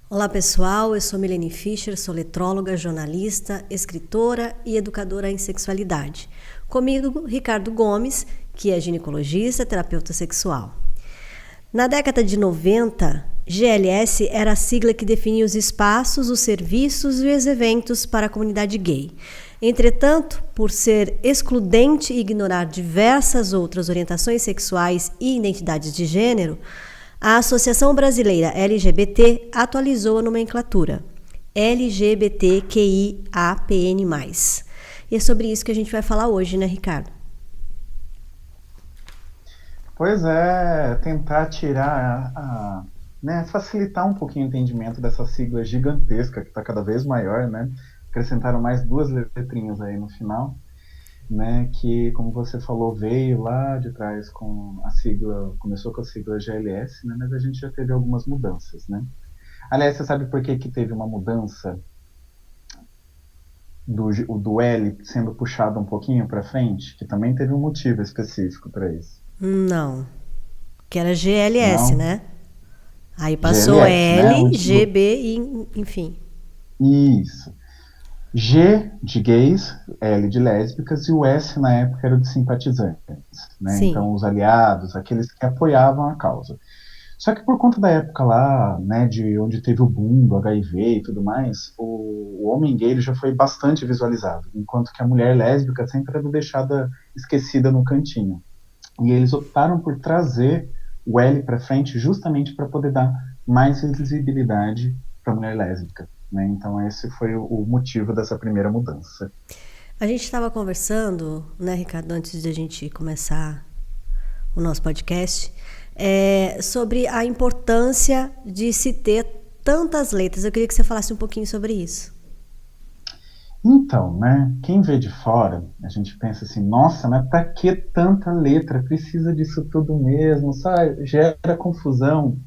Olá pessoal, eu sou Milene Fischer, sou letróloga, jornalista, escritora e educadora em sexualidade. Comigo, Ricardo Gomes, que é ginecologista, terapeuta sexual. Na década de 90, GLS era a sigla que definia os espaços, os serviços e os eventos para a comunidade gay. Entretanto, por ser excludente e ignorar diversas outras orientações sexuais e identidades de gênero, a Associação Brasileira LGBT atualizou a nomenclatura LGBTQIAPN+. E é sobre isso que a gente vai falar hoje, né, Ricardo? Pois é, tentar tirar, facilitar um pouquinho o entendimento dessa sigla gigantesca que está cada vez maior, né? Acrescentaram mais 2 letrinhas aí no final, né? Que, como você falou, veio lá de trás com a sigla, começou com a sigla GLS, né? Mas a gente já teve algumas mudanças, né? Aliás, você sabe por que teve uma mudança do L sendo puxado um pouquinho para frente? Que também teve um motivo específico para isso. Não, que era GLS, Não? né? Aí passou GLS, né? L, GB e enfim. Isso. G de gays, L de lésbicas e o S na época era de simpatizantes, né? Sim. Então os aliados, aqueles que apoiavam a causa. Só que por conta da época lá, né, de onde teve o boom do HIV e tudo mais, o homem gay ele já foi bastante visualizado, enquanto que a mulher lésbica sempre era deixada esquecida no cantinho. E eles optaram por trazer o L para frente justamente para poder dar mais visibilidade para a mulher lésbica, né? Então esse foi o motivo dessa primeira mudança. A gente estava conversando, né, Ricardo, antes de a gente começar o nosso podcast, sobre a importância de se ter tantas letras. Eu queria que você falasse um pouquinho sobre isso. Então, né, quem vê de fora, a gente pensa assim, nossa, mas pra que tanta letra? Precisa disso tudo mesmo, sabe? Gera confusão.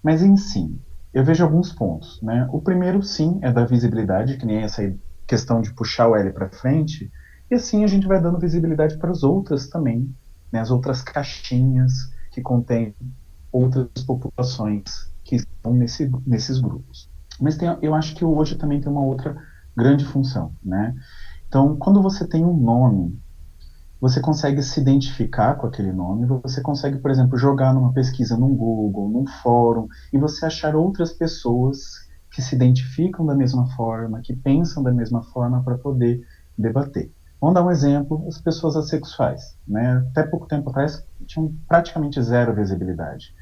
Mas, em si, eu vejo alguns pontos, né? O primeiro, sim, é da visibilidade, que nem essa questão de puxar o L para frente, e assim a gente vai dando visibilidade para as outras também, né? As outras caixinhas que contêm outras populações que estão nesses grupos. Mas eu acho que hoje também tem uma outra grande função, né? Então, quando você tem um nome, você consegue se identificar com aquele nome, você consegue, por exemplo, jogar numa pesquisa num Google, num fórum, e você achar outras pessoas que se identificam da mesma forma, que pensam da mesma forma para poder debater. Vamos dar um exemplo, as pessoas assexuais, né? Até pouco tempo atrás tinham praticamente zero visibilidade.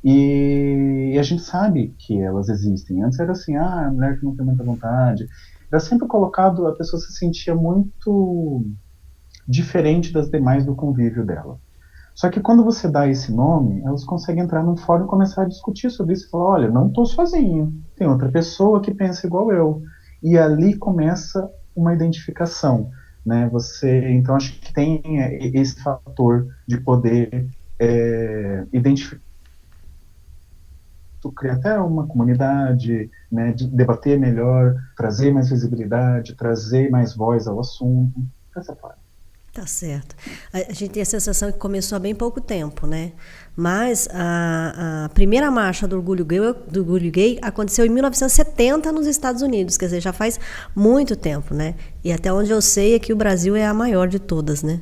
E a gente sabe que elas existem. Antes era assim, a mulher que não tem muita vontade. Era sempre colocado, a pessoa se sentia muito diferente das demais do convívio dela. Só que quando você dá esse nome, elas conseguem entrar num fórum e começar a discutir sobre isso e falar, olha, não estou sozinho, tem outra pessoa que pensa igual eu. E ali começa uma identificação, né? Então acho que tem esse fator de poder identificar, criar até uma comunidade, né, de debater melhor, trazer mais visibilidade, trazer mais voz ao assunto, dessa forma. Tá certo. A gente tem a sensação que começou há bem pouco tempo, né? Mas a primeira marcha do orgulho gay aconteceu em 1970 nos Estados Unidos, quer dizer, já faz muito tempo, né? E até onde eu sei é que o Brasil é a maior de todas, né?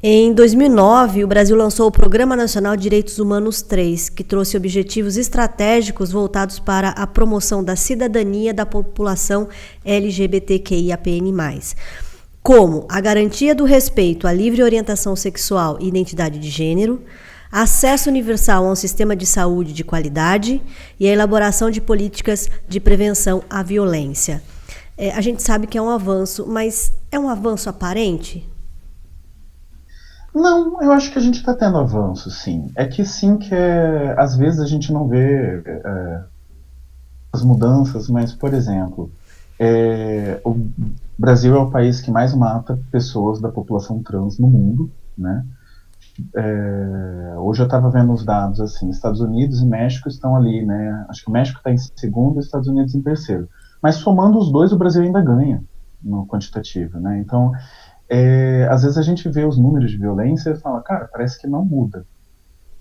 Em 2009, o Brasil lançou o Programa Nacional de Direitos Humanos 3, que trouxe objetivos estratégicos voltados para a promoção da cidadania da população LGBTQIAPN+, como a garantia do respeito à livre orientação sexual e identidade de gênero, acesso universal a um sistema de saúde de qualidade e a elaboração de políticas de prevenção à violência. A gente sabe que é um avanço, mas é um avanço aparente? Não, eu acho que a gente está tendo avanço, sim. É que sim, às vezes a gente não vê as mudanças, mas, por exemplo, O Brasil é o país que mais mata pessoas da população trans no mundo, né? Hoje eu estava vendo os dados, assim, Estados Unidos e México estão ali, né? Acho que o México está em segundo e os Estados Unidos em terceiro. Mas somando os dois, o Brasil ainda ganha no quantitativo, né? Então, às vezes a gente vê os números de violência e fala, cara, parece que não muda.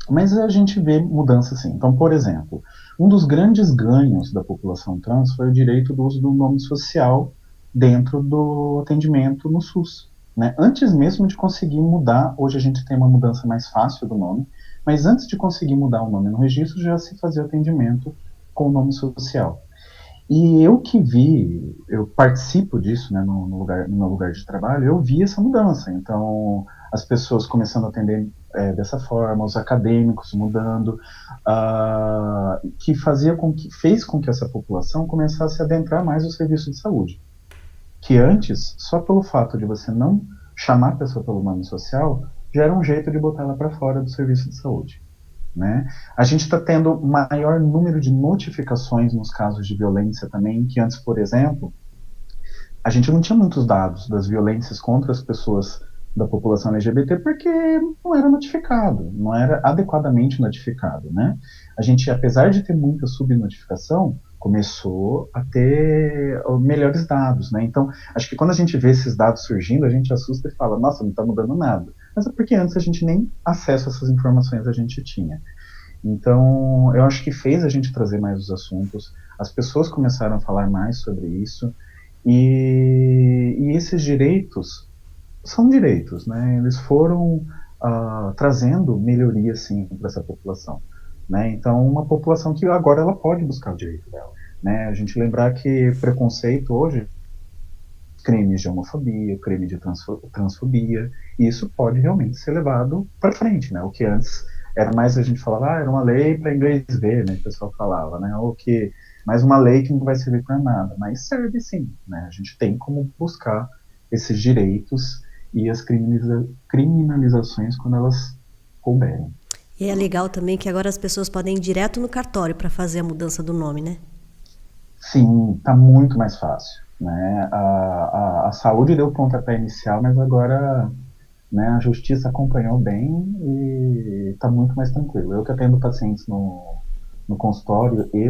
Mas a gente vê mudança sim. Então, por exemplo, um dos grandes ganhos da população trans foi o direito do uso do nome social dentro do atendimento no SUS. Né? Antes mesmo de conseguir mudar, hoje a gente tem uma mudança mais fácil do nome, mas antes de conseguir mudar o nome no registro, já se fazia atendimento com o nome social. E eu que vi, eu participo disso, né, no meu lugar de trabalho, eu vi essa mudança. Então, as pessoas começando a atender dessa forma, os acadêmicos mudando, que fez com que essa população começasse a adentrar mais o serviço de saúde. Que antes, só pelo fato de você não chamar a pessoa pelo nome social, já era um jeito de botar ela para fora do serviço de saúde. Né? A gente está tendo maior número de notificações nos casos de violência também, que antes, por exemplo, a gente não tinha muitos dados das violências contra as pessoas da população LGBT porque não era notificado, não era adequadamente notificado, né? A gente, apesar de ter muita subnotificação, começou a ter melhores dados, né? Então, acho que quando a gente vê esses dados surgindo, a gente assusta e fala, nossa, não está mudando nada. Mas é porque antes a gente nem acesso a essas informações a gente tinha. Então, eu acho que fez a gente trazer mais os assuntos, as pessoas começaram a falar mais sobre isso, e esses direitos são direitos, né? Eles foram trazendo melhoria, sim, para essa população. Né? Então, uma população que agora ela pode buscar o direito dela. Né? A gente lembrar que preconceito hoje, crimes de homofobia, crime de transfobia, e isso pode realmente ser levado para frente, né? O que antes era mais a gente falava, era uma lei para inglês ver, né? O pessoal falava, né? Ou que mais uma lei que não vai servir para nada, mas serve sim, né? A gente tem como buscar esses direitos e as criminalizações quando elas couberem. E é legal também que agora as pessoas podem ir direto no cartório para fazer a mudança do nome, né? Sim, está muito mais fácil. Né? A saúde deu o pontapé inicial, mas agora, né, a justiça acompanhou bem e está muito mais tranquilo. Eu que atendo pacientes no consultório e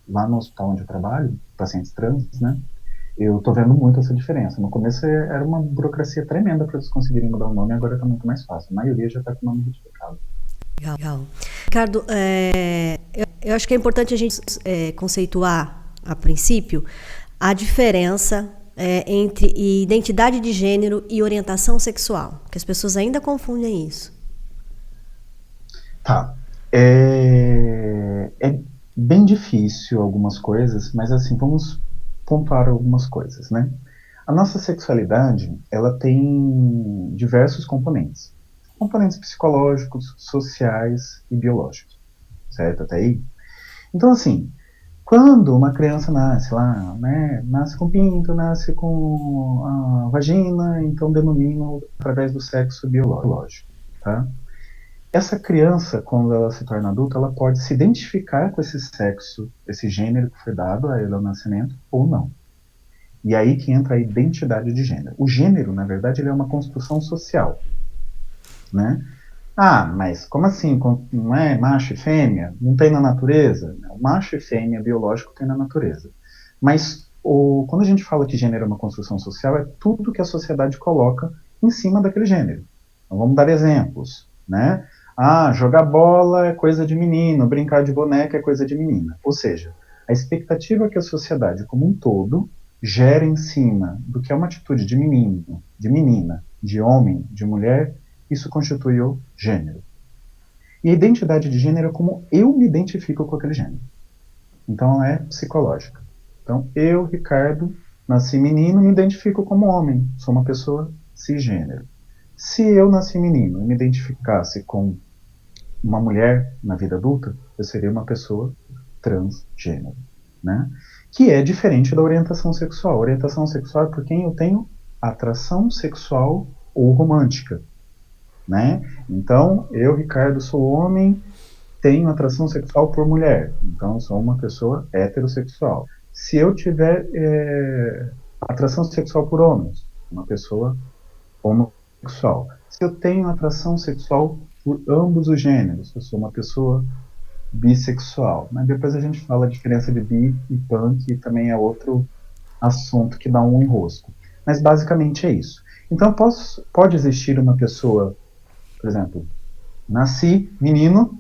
lá no hospital onde eu trabalho, pacientes trans, né? Eu estou vendo muito essa diferença. No começo era uma burocracia tremenda para eles conseguirem mudar o nome, agora está muito mais fácil. A maioria já está com o nome retificado. Legal. Ricardo, eu acho que é importante a gente conceituar, a princípio, a diferença entre identidade de gênero e orientação sexual, que as pessoas ainda confundem isso. Tá. É bem difícil algumas coisas, mas assim, vamos pontuar algumas coisas, né? A nossa sexualidade, ela tem diversos componentes. Componentes psicológicos, sociais e biológicos. Certo? Até aí? Então, assim, quando uma criança nasce lá, né, nasce com pinto, nasce com a vagina, então denominam através do sexo biológico, tá? Essa criança, quando ela se torna adulta, ela pode se identificar com esse sexo, esse gênero que foi dado a ela ao nascimento, ou não. E aí que entra a identidade de gênero. O gênero, na verdade, ele é uma construção social, né? Ah, mas como assim? Não é macho e fêmea? Não tem na natureza? Macho e fêmea biológico tem na natureza. Mas quando a gente fala que gênero é uma construção social, é tudo que a sociedade coloca em cima daquele gênero. Então vamos dar exemplos, né? Ah, jogar bola é coisa de menino, brincar de boneca é coisa de menina. Ou seja, a expectativa que a sociedade como um todo gera em cima do que é uma atitude de menino, de menina, de homem, de mulher, isso constitui o gênero. E a identidade de gênero é como eu me identifico com aquele gênero. Então, é psicológica. Então, eu, Ricardo, nasci menino, me identifico como homem. Sou uma pessoa cisgênero. Se eu nasci menino e me identificasse com uma mulher na vida adulta, eu seria uma pessoa transgênero. Né? Que é diferente da orientação sexual. A orientação sexual é por quem eu tenho atração sexual ou romântica. Né? Então, eu, Ricardo, sou homem, tenho atração sexual por mulher, então sou uma pessoa heterossexual. Se eu tiver atração sexual por homens, uma pessoa homossexual. Se eu tenho atração sexual por ambos os gêneros, eu sou uma pessoa bissexual. Mas depois a gente fala a diferença de bi e pan, que também é outro assunto que dá um enrosco. Mas basicamente é isso. Então pode existir uma pessoa, por exemplo, nasci menino,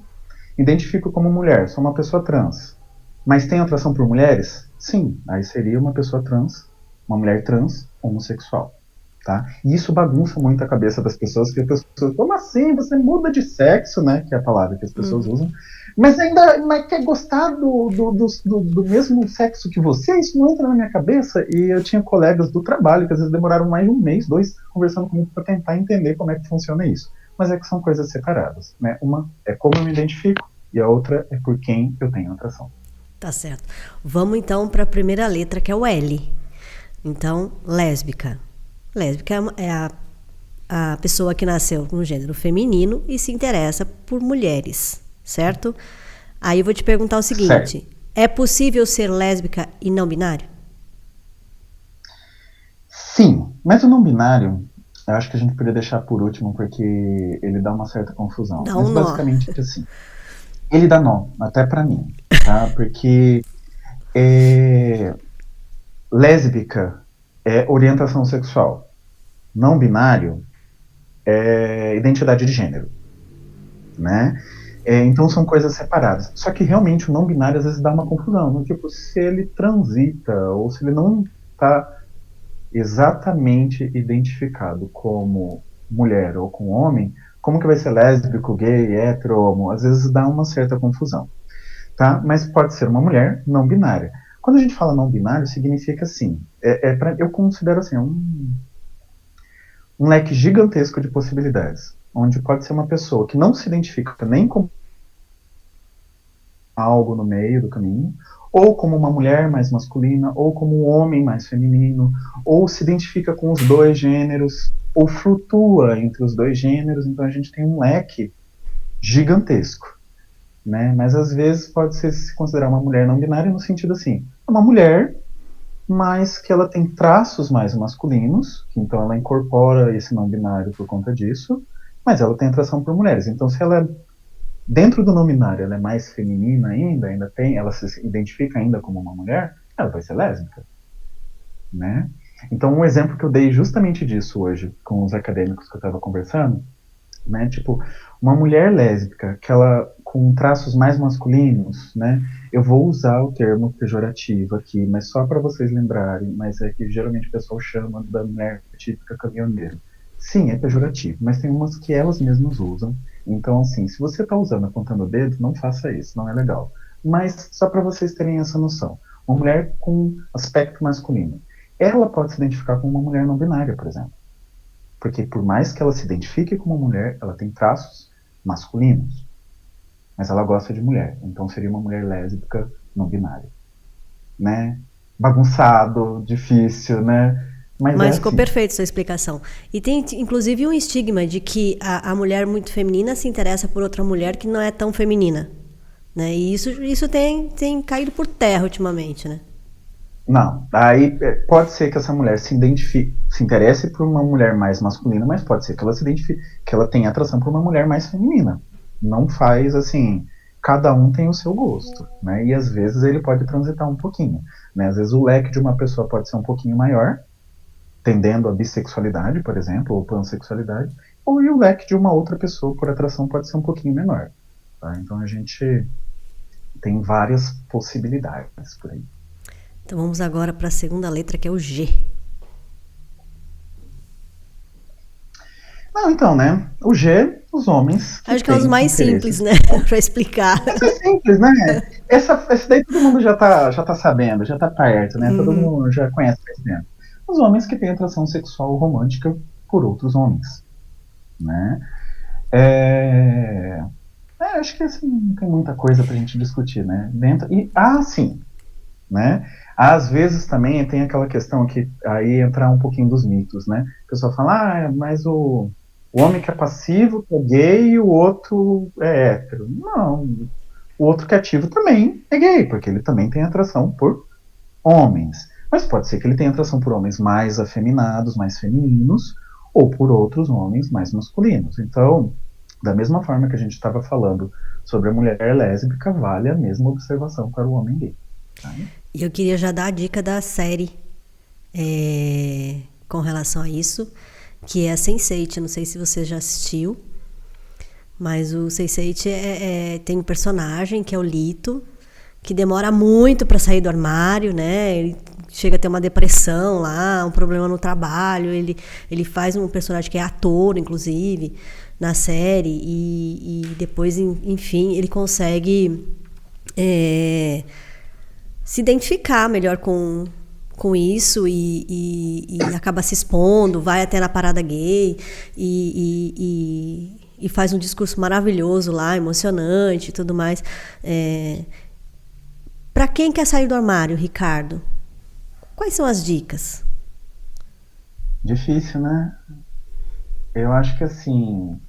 identifico como mulher, sou uma pessoa trans, mas tenho atração por mulheres? Sim, aí seria uma pessoa trans, uma mulher trans homossexual. Tá? E isso bagunça muito a cabeça das pessoas, porque as pessoas, como assim? Você muda de sexo, né? Que é a palavra que as pessoas usam, mas ainda quer gostar do mesmo sexo que você? Isso não entra na minha cabeça. E eu tinha colegas do trabalho que às vezes demoraram mais de um mês, dois, conversando comigo para tentar entender como é que funciona isso. Mas é que são coisas separadas, né? Uma é como eu me identifico e a outra é por quem eu tenho atração. Tá certo. Vamos então para a primeira letra, que é o L. Então, lésbica. Lésbica é a pessoa que nasceu no gênero feminino e se interessa por mulheres, certo? Aí eu vou te perguntar o seguinte: certo. É possível ser lésbica e não binário? Sim, mas o não binário, eu acho que a gente poderia deixar por último porque ele dá uma certa confusão. Dá um Mas nó. basicamente assim, ele dá nó, até pra mim, tá? Porque lésbica é orientação sexual, não binário é identidade de gênero, né? Então são coisas separadas. Só que realmente o não binário às vezes dá uma confusão, né? Tipo, se ele transita ou se ele não está exatamente identificado como mulher ou com homem, como que vai ser lésbico, gay, hétero, homo? Às vezes dá uma certa confusão, tá? Mas pode ser uma mulher não binária. Quando a gente fala não binário, significa assim, eu considero assim, um leque gigantesco de possibilidades, onde pode ser uma pessoa que não se identifica nem como algo no meio do caminho, ou como uma mulher mais masculina, ou como um homem mais feminino, ou se identifica com os dois gêneros, ou flutua entre os dois gêneros. Então a gente tem um leque gigantesco, né? Mas às vezes pode ser se considerar uma mulher não binária no sentido assim, uma mulher, mas que ela tem traços mais masculinos, que então ela incorpora esse não binário por conta disso, mas ela tem atração por mulheres. Então se ela dentro do não binário ela é mais feminina ainda tem, ela se identifica ainda como uma mulher, ela vai ser lésbica, né? Então um exemplo que eu dei justamente disso hoje com os acadêmicos que eu estava conversando, né? Tipo, uma mulher lésbica que ela com traços mais masculinos, né? Eu vou usar o termo pejorativo aqui, mas só para vocês lembrarem, mas é que geralmente o pessoal chama da mulher típica caminhoneira. Sim, é pejorativo, mas tem umas que elas mesmas usam. Então, assim, se você está usando apontando o dedo, não faça isso, não é legal. Mas só para vocês terem essa noção, uma mulher com aspecto masculino, ela pode se identificar como uma mulher não binária, por exemplo. Porque por mais que ela se identifique como mulher, ela tem traços masculinos. Mas ela gosta de mulher. Então seria uma mulher lésbica não binária. Né? Bagunçado, difícil, né? Mas é Mas ficou assim. perfeito sua explicação. E tem, inclusive, um estigma de que a mulher muito feminina se interessa por outra mulher que não é tão feminina. Né? E isso tem caído por terra ultimamente, né? Não, aí pode ser que essa mulher se interesse por uma mulher mais masculina, mas pode ser que ela se identifique, que ela tenha atração por uma mulher mais feminina. Não faz assim, cada um tem o seu gosto, né? E às vezes ele pode transitar um pouquinho, né? Às vezes o leque de uma pessoa pode ser um pouquinho maior, tendendo a bissexualidade, por exemplo, ou pansexualidade, ou o leque de uma outra pessoa por atração pode ser um pouquinho menor. Tá? Então a gente tem várias possibilidades por aí. Então vamos agora para a segunda letra, que é o G. Não, então, né? O G, os homens que Acho que é os têm mais simples, interesses. né? Para explicar. Essa é simples, né? Essa daí todo mundo já tá sabendo, já tá perto, né? Todo mundo já conhece esse tempo. Os homens que têm atração sexual romântica por outros homens, né? Acho que assim, não tem muita coisa pra gente discutir, né? Sim, né? Às vezes também tem aquela questão que aí entrar um pouquinho dos mitos, né? O pessoal fala, mas o homem que é passivo, que é gay, e o outro é hétero. Não, o outro que é ativo também é gay, porque ele também tem atração por homens. Mas pode ser que ele tenha atração por homens mais afeminados, mais femininos, ou por outros homens mais masculinos. Então, da mesma forma que a gente estava falando sobre a mulher lésbica, vale a mesma observação para o homem gay. Tá? E eu queria já dar a dica da série com relação a isso, que é a Sense8. Não sei se você já assistiu, mas o Sense8 tem um personagem que é o Lito, que demora muito para sair do armário, né? Ele chega a ter uma depressão lá, um problema no trabalho. Ele faz um personagem que é ator, inclusive, na série, e depois, enfim, ele consegue se identificar melhor com isso e acaba se expondo, vai até na parada gay e faz um discurso maravilhoso lá, emocionante e tudo mais. Para quem quer sair do armário, Ricardo, quais são as dicas? Difícil, né? Eu acho que assim,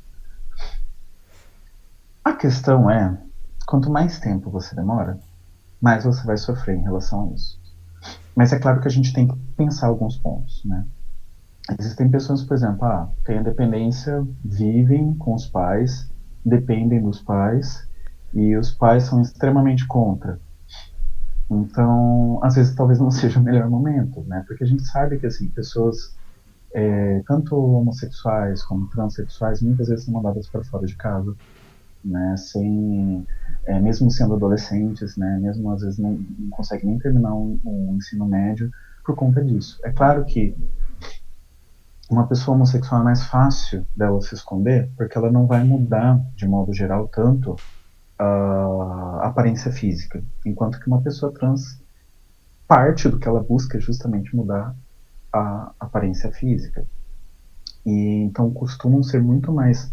a questão é, quanto mais tempo você demora, mais você vai sofrer em relação a isso. Mas é claro que a gente tem que pensar alguns pontos, né? Existem pessoas, por exemplo, têm a dependência, vivem com os pais, dependem dos pais, e os pais são extremamente contra. Então, às vezes, talvez não seja o melhor momento, né? Porque a gente sabe que, assim, pessoas, tanto homossexuais como transexuais, muitas vezes são mandadas para fora de casa, né? Mesmo sendo adolescentes, né? Mesmo, às vezes, não conseguem nem terminar um ensino médio por conta disso. É claro que uma pessoa homossexual é mais fácil dela se esconder, porque ela não vai mudar, de modo geral, tanto a aparência física, enquanto que uma pessoa trans, parte do que ela busca é justamente mudar a aparência física. E então costumam ser muito mais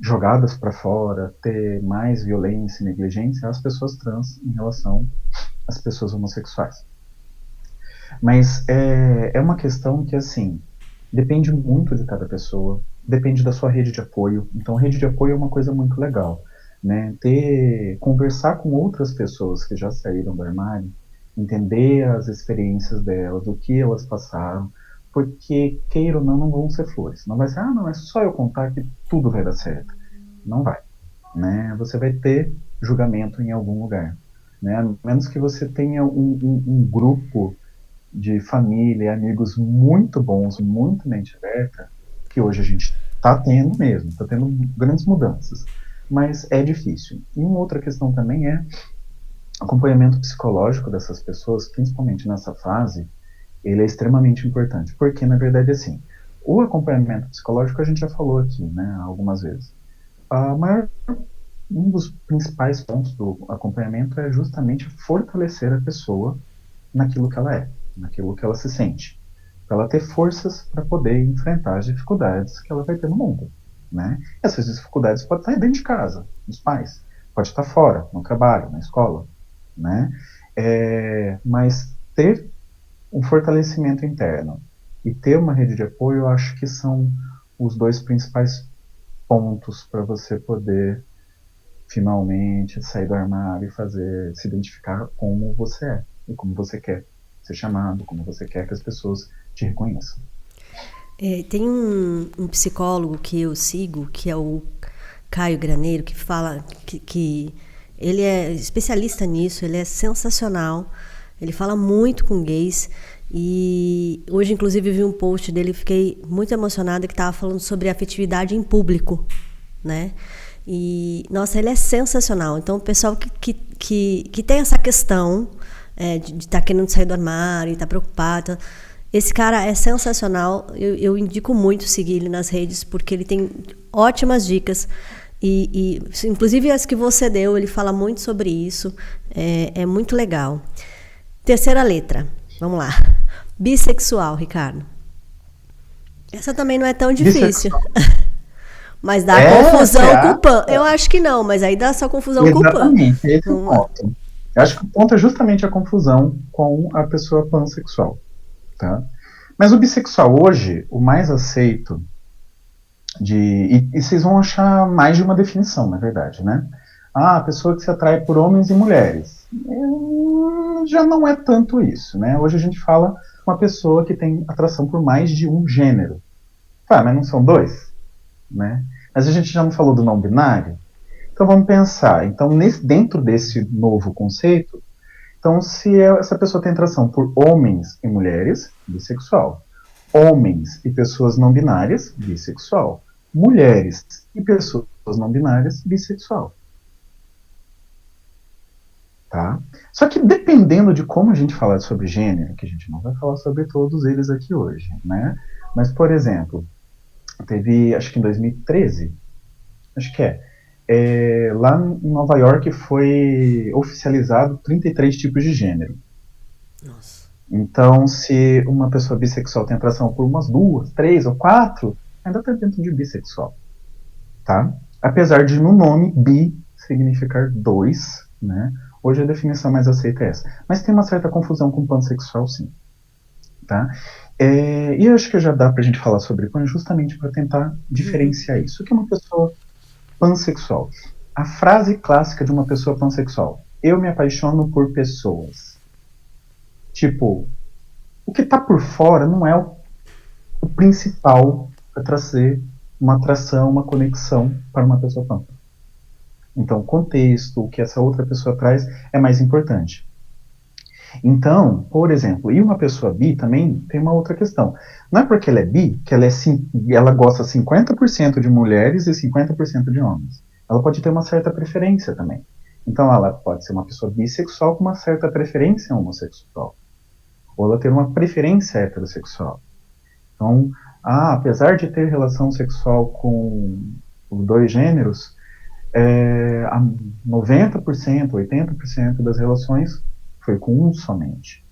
jogadas para fora, ter mais violência e negligência as pessoas trans em relação às pessoas homossexuais. Mas é uma questão que, assim, depende muito de cada pessoa, depende da sua rede de apoio. Então, rede de apoio é uma coisa muito legal, né? Conversar com outras pessoas que já saíram do armário, entender as experiências delas, o que elas passaram, porque, queira ou não vão ser flores. Não vai ser, não, é só eu contar que tudo vai dar certo. Não vai, né? Você vai ter julgamento em algum lugar, né? A menos que você tenha um grupo de família e amigos muito bons, muito mente aberta, que hoje a gente está tendo mesmo, está tendo grandes mudanças, mas é difícil. E uma outra questão também é acompanhamento psicológico dessas pessoas, principalmente nessa fase, ele é extremamente importante, porque na verdade assim, o acompanhamento psicológico a gente já falou aqui, né, algumas vezes. Um dos principais pontos do acompanhamento é justamente fortalecer a pessoa naquilo que ela é, naquilo que ela se sente, para ela ter forças para poder enfrentar as dificuldades que ela vai ter no mundo, né? E essas dificuldades podem estar dentro de casa, nos pais, pode estar fora, no trabalho, na escola, né? Mas ter um fortalecimento interno e ter uma rede de apoio, eu acho que são os dois principais pontos para você poder finalmente sair do armário e se identificar como você é e como você quer ser chamado, como você quer que as pessoas te reconheçam. Tem um psicólogo que eu sigo, que é o Caio Graneiro, que fala que ele é especialista nisso, ele é sensacional, ele fala muito com gays, e hoje inclusive vi um post dele e fiquei muito emocionada, que estava falando sobre afetividade em público, né? E, nossa, ele é sensacional. Então, o pessoal que tem essa questão de estar querendo sair do armário, estar preocupado, esse cara é sensacional. Eu indico muito seguir ele nas redes, porque ele tem ótimas dicas. E inclusive as que você deu, ele fala muito sobre isso. É muito legal. Terceira letra, vamos lá. Bissexual, Ricardo. Essa também não é tão difícil. Mas dá confusão com o pan. Eu acho que não, mas aí dá só confusão com o pan. Exatamente, esse é o ponto. Eu acho que o ponto é justamente a confusão com a pessoa pansexual. Tá? Mas o bissexual hoje, o mais aceito e vocês vão achar mais de uma definição, na verdade, né? A pessoa que se atrai por homens e mulheres. já não é tanto isso, né? Hoje a gente fala uma pessoa que tem atração por mais de um gênero. Mas não são dois, né? Mas a gente já não falou do não binário? Então vamos pensar. Então, dentro desse novo conceito, então se essa pessoa tem atração por homens e mulheres, bissexual. Homens e pessoas não binárias, bissexual. Mulheres e pessoas não binárias, bissexual. Tá? Só que dependendo de como a gente falar sobre gênero, que a gente não vai falar sobre todos eles aqui hoje, né? Mas, por exemplo, teve, acho que em 2013, acho que lá em Nova York foi oficializado 33 tipos de gênero. Nossa. Então, se uma pessoa bissexual tem atração por umas 2, 3 ou 4, ainda está dentro de bissexual. Tá? Apesar de no nome bi significar 2, né? Hoje a definição mais aceita é essa. Mas tem uma certa confusão com pansexual, sim. Tá? E eu acho que já dá pra gente falar sobre pan justamente para tentar diferenciar isso. O que é uma pessoa pansexual? A frase clássica de uma pessoa pansexual: eu me apaixono por pessoas. Tipo, o que tá por fora não é o principal para trazer uma atração, uma conexão para uma pessoa pan. Então, o contexto, o que essa outra pessoa traz é mais importante. Então, por exemplo, e uma pessoa bi também tem uma outra questão. Não é porque ela é bi que ela gosta 50% de mulheres e 50% de homens. Ela pode ter uma certa preferência também. Então, ela pode ser uma pessoa bissexual com uma certa preferência homossexual. Ou ela ter uma preferência heterossexual. Então, apesar de ter relação sexual com os dois gêneros, 90%, 80% das relações foi com um somente.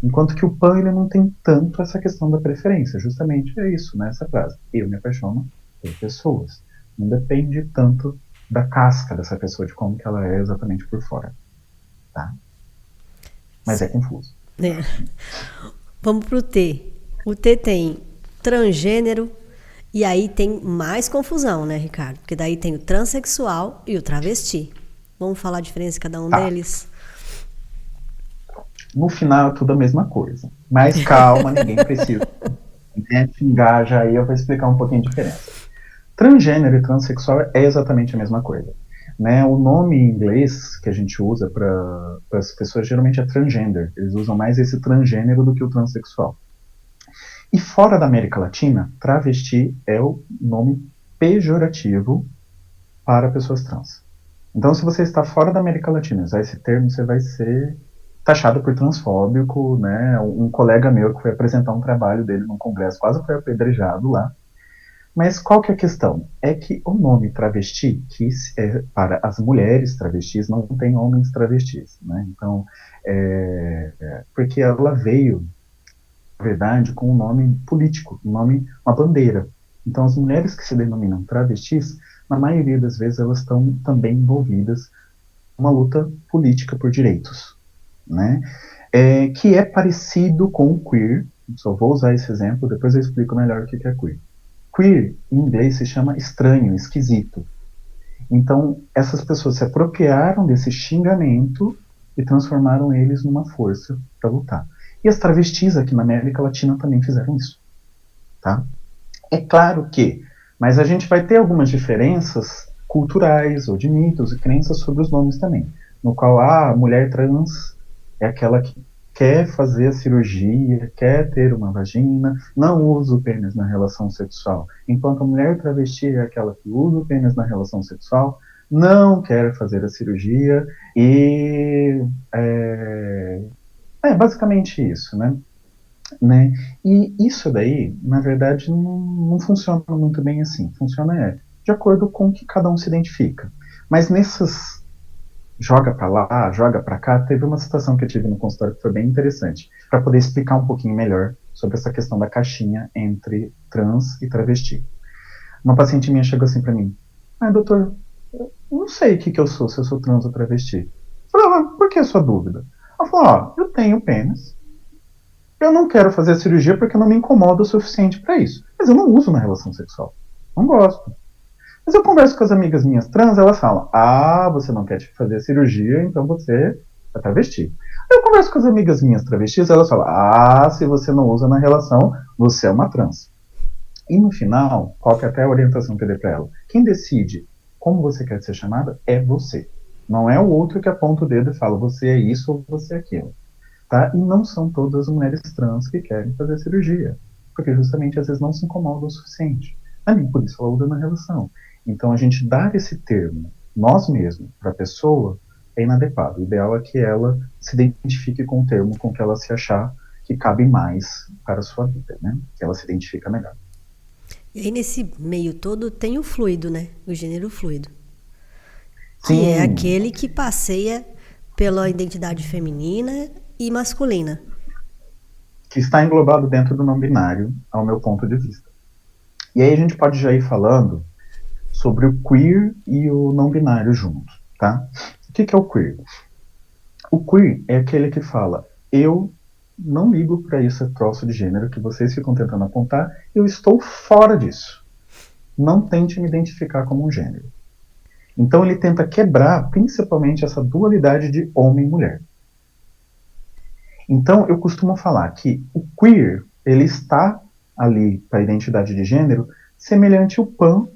Enquanto que o pan, ele não tem tanto essa questão da preferência. Justamente é isso, né, essa frase. Eu me apaixono por pessoas. Não depende tanto da casca dessa pessoa, de como que ela é exatamente por fora. Tá? Mas é confuso. Vamos pro T. O T tem transgênero. E aí tem mais confusão, né, Ricardo? Porque daí tem o transexual e o travesti. Vamos falar a diferença de cada um deles? No final é tudo a mesma coisa. Mas calma, ninguém precisa xingar já aí, eu vou explicar um pouquinho a diferença. Transgênero e transexual é exatamente a mesma coisa. Né? O nome em inglês que a gente usa para as pessoas geralmente é transgender. Eles usam mais esse transgênero do que o transexual. E fora da América Latina, travesti é o nome pejorativo para pessoas trans. Então, se você está fora da América Latina e usar esse termo, você vai ser taxado por transfóbico, né? Um colega meu que foi apresentar um trabalho dele num congresso quase foi apedrejado lá. Mas qual que é a questão? É que o nome travesti, que é para as mulheres travestis, não tem homens travestis, né? Então, porque ela veio, na verdade, com um nome político, uma bandeira. Então, as mulheres que se denominam travestis, na maioria das vezes, elas estão também envolvidas numa luta política por direitos, né? Que é parecido com o queer. Só vou usar esse exemplo, depois eu explico melhor o que é queer. Queer, em inglês, se chama estranho, esquisito. Então, essas pessoas se apropriaram desse xingamento e transformaram eles numa força para lutar. E as travestis aqui na América Latina também fizeram isso. Tá? É claro que, mas a gente vai ter algumas diferenças culturais ou de mitos e crenças sobre os nomes também. No qual a mulher trans é aquela que quer fazer a cirurgia, quer ter uma vagina, não usa o pênis na relação sexual. Enquanto a mulher travesti é aquela que usa o pênis na relação sexual, não quer fazer a cirurgia e basicamente isso, né? E isso daí, na verdade, não funciona muito bem assim. Funciona de acordo com o que cada um se identifica. Mas nessas joga para lá, joga para cá, teve uma situação que eu tive no consultório que foi bem interessante, para poder explicar um pouquinho melhor sobre essa questão da caixinha entre trans e travesti. Uma paciente minha chegou assim para mim: doutor, eu não sei o que eu sou, se eu sou trans ou travesti. Eu falei: por que a sua dúvida? Ela falou: eu tenho pênis, eu não quero fazer a cirurgia porque não me incomoda o suficiente para isso, mas eu não uso na relação sexual, não gosto. Mas eu converso com as amigas minhas trans, elas falam: você não quer fazer a cirurgia, então você é travesti. Eu converso com as amigas minhas travestis, elas falam, ah, se você não usa na relação, você é uma trans. E no final, qual que é até a orientação que eu dei para ela? Quem decide como você quer ser chamada é você. Não é o outro que aponta o dedo e fala, você é isso ou você é aquilo. Tá? E não são todas as mulheres trans que querem fazer cirurgia, porque justamente às vezes não se incomodam o suficiente. Nem por isso ela usa na relação. Então a gente dar esse termo, nós mesmos, para a pessoa, é inadequado. O ideal é que ela se identifique com o termo com que ela se achar que cabe mais para a sua vida, né? Que ela se identifica melhor. E aí nesse meio todo tem o fluido, né? O gênero fluido. Que é Sim, aquele que passeia pela identidade feminina e masculina. que está englobado dentro do não binário, ao meu ponto de vista. E aí a gente pode já ir falando sobre o queer e o não binário junto, tá? O que é o queer? O queer é aquele que fala, eu não ligo para esse troço de gênero que vocês ficam tentando apontar, eu estou fora disso. Não tente me identificar como um gênero. Então ele tenta quebrar principalmente essa dualidade de homem e mulher. Então eu costumo falar que o queer, ele está ali para a identidade de gênero, semelhante ao pan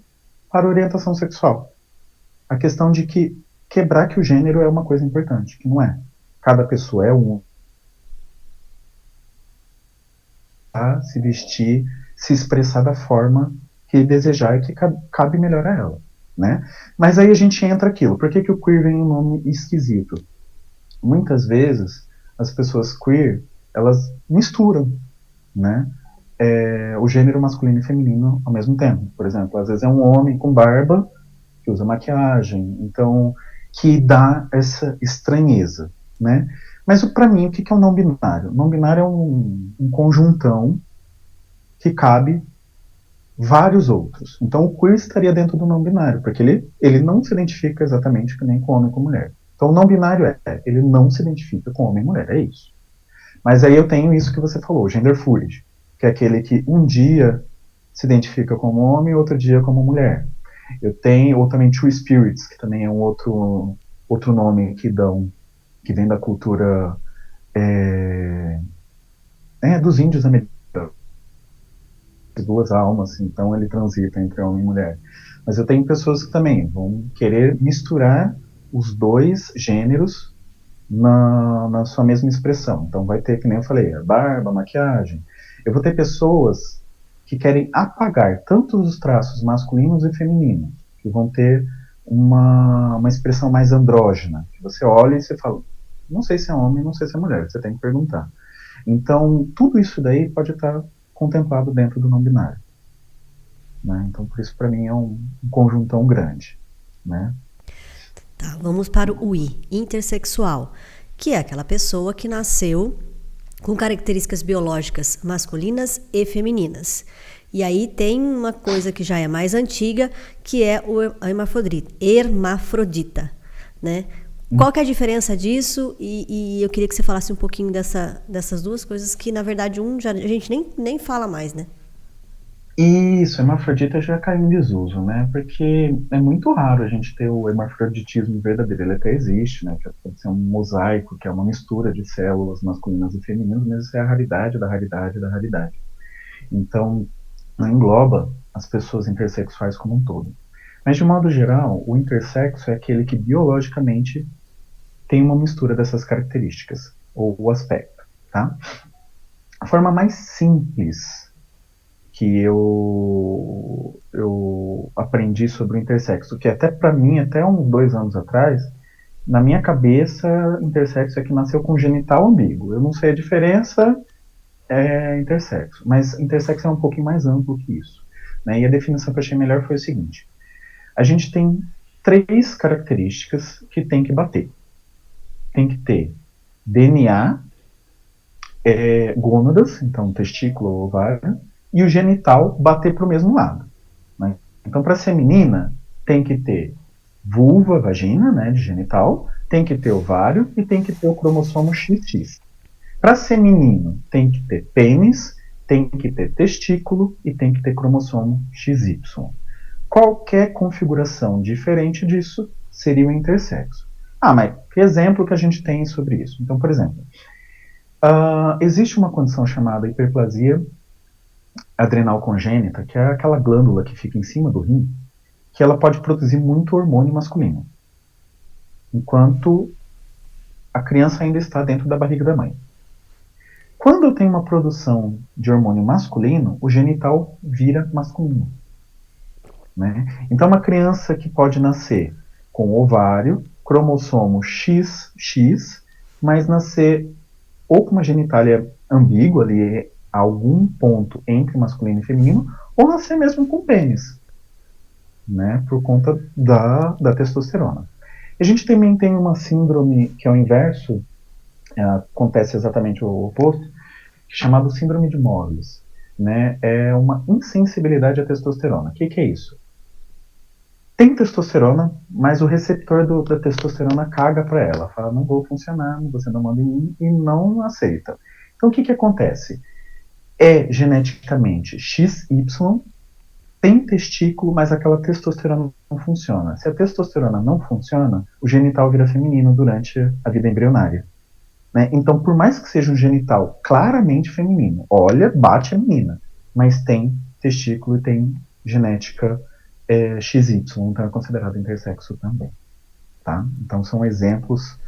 para a orientação sexual. A questão de que quebrar que o gênero é uma coisa importante, que não é. Cada pessoa é um, a se vestir, se expressar da forma que desejar e que cabe melhor a ela, né? Mas aí a gente entra aquilo. Por que o queer vem um nome esquisito? Muitas vezes as pessoas queer, elas misturam, né? O gênero masculino e feminino ao mesmo tempo. Por exemplo, às vezes é um homem com barba que usa maquiagem, então que dá essa estranheza, né? Mas para mim, o que é o não binário? O não binário é um conjuntão que cabe vários outros. Então o queer estaria dentro do não binário, porque ele não se identifica exatamente nem com homem ou com mulher. Então o não binário ele não se identifica com homem e mulher, é isso. Mas aí eu tenho isso que você falou, gender fluid, que é aquele que um dia se identifica como homem e outro dia como mulher. Eu tenho, ou também Two Spirits, que também é um outro nome que dão, que vem da cultura dos índios americanos, duas almas, então ele transita entre homem e mulher. Mas eu tenho pessoas que também vão querer misturar os dois gêneros na sua mesma expressão. Então vai ter, que nem eu falei, a barba, a maquiagem. Eu vou ter pessoas que querem apagar tanto os traços masculinos e femininos, que vão ter uma expressão mais andrógena, que você olha e você fala, não sei se é homem, não sei se é mulher, você tem que perguntar. Então, tudo isso daí pode estar contemplado dentro do não binário. Né? Então, por isso, para mim, é um conjuntão grande. Né? Tá, vamos para o I, intersexual, que é aquela pessoa que nasceu com características biológicas masculinas e femininas. E aí tem uma coisa que já é mais antiga, que é o hermafrodita, né? Qual que é a diferença disso? E eu queria que você falasse um pouquinho dessas duas coisas que, na verdade, a gente nem fala mais, né? Isso, hermafrodita já caiu em desuso, né? Porque é muito raro a gente ter o hermafroditismo verdadeiro. Ele até existe, né? Que pode ser um mosaico, que é uma mistura de células masculinas e femininas, mas isso é a raridade da raridade da raridade. Então, não engloba as pessoas intersexuais como um todo. Mas, de modo geral, o intersexo é aquele que biologicamente tem uma mistura dessas características, ou o aspecto, tá? A forma mais simples que eu aprendi sobre o intersexo, que até para mim, até uns 2 anos atrás, na minha cabeça, intersexo é que nasceu com genital ambíguo. Eu não sei a diferença, intersexo. Mas intersexo é um pouquinho mais amplo que isso. Né? E a definição que eu achei melhor foi o seguinte. A gente tem 3 características que tem que bater. Tem que ter DNA, gônadas, então testículo ou ovário, e o genital bater para o mesmo lado. Né? Então, para ser menina, tem que ter vulva, vagina, né, de genital, tem que ter ovário e tem que ter o cromossomo XX. Para ser menino, tem que ter pênis, tem que ter testículo e tem que ter cromossomo XY. Qualquer configuração diferente disso seria o intersexo. Mas que exemplo que a gente tem sobre isso? Então, por exemplo, existe uma condição chamada hiperplasia adrenal congênita, que é aquela glândula que fica em cima do rim, que ela pode produzir muito hormônio masculino, enquanto a criança ainda está dentro da barriga da mãe. Quando eu tenho uma produção de hormônio masculino, o genital vira masculino. Né? Então, uma criança que pode nascer com ovário, cromossomo XX, mas nascer ou com uma genitália ambígua, ali, a algum ponto entre masculino e feminino, ou nascer mesmo com pênis, né? Por conta da testosterona. A gente também tem uma síndrome que é o inverso, acontece exatamente o oposto, chamado síndrome de Morris. Né? É uma insensibilidade à testosterona. O que é isso? Tem testosterona, mas o receptor da testosterona caga para ela. Fala, não vou funcionar, você não manda em mim, e não aceita. Então o que acontece? É geneticamente XY, tem testículo, mas aquela testosterona não funciona. Se a testosterona não funciona, o genital vira feminino durante a vida embrionária. Né? Então, por mais que seja um genital claramente feminino, olha, bate a menina, mas tem testículo e tem genética XY, então é considerado intersexo também. Tá? Então, são exemplos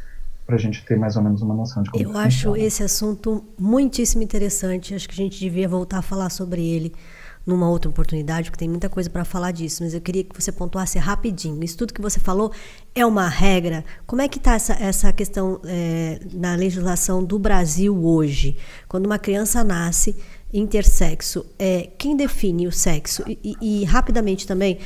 para a gente ter mais ou menos uma noção de como Eu acho esse assunto muitíssimo interessante. Acho que a gente devia voltar a falar sobre ele numa outra oportunidade, porque tem muita coisa para falar disso, mas eu queria que você pontuasse rapidinho. Isso tudo que você falou é uma regra? Como é que está essa questão na legislação do Brasil hoje? Quando uma criança nasce intersexo, quem define o sexo? E rapidamente também,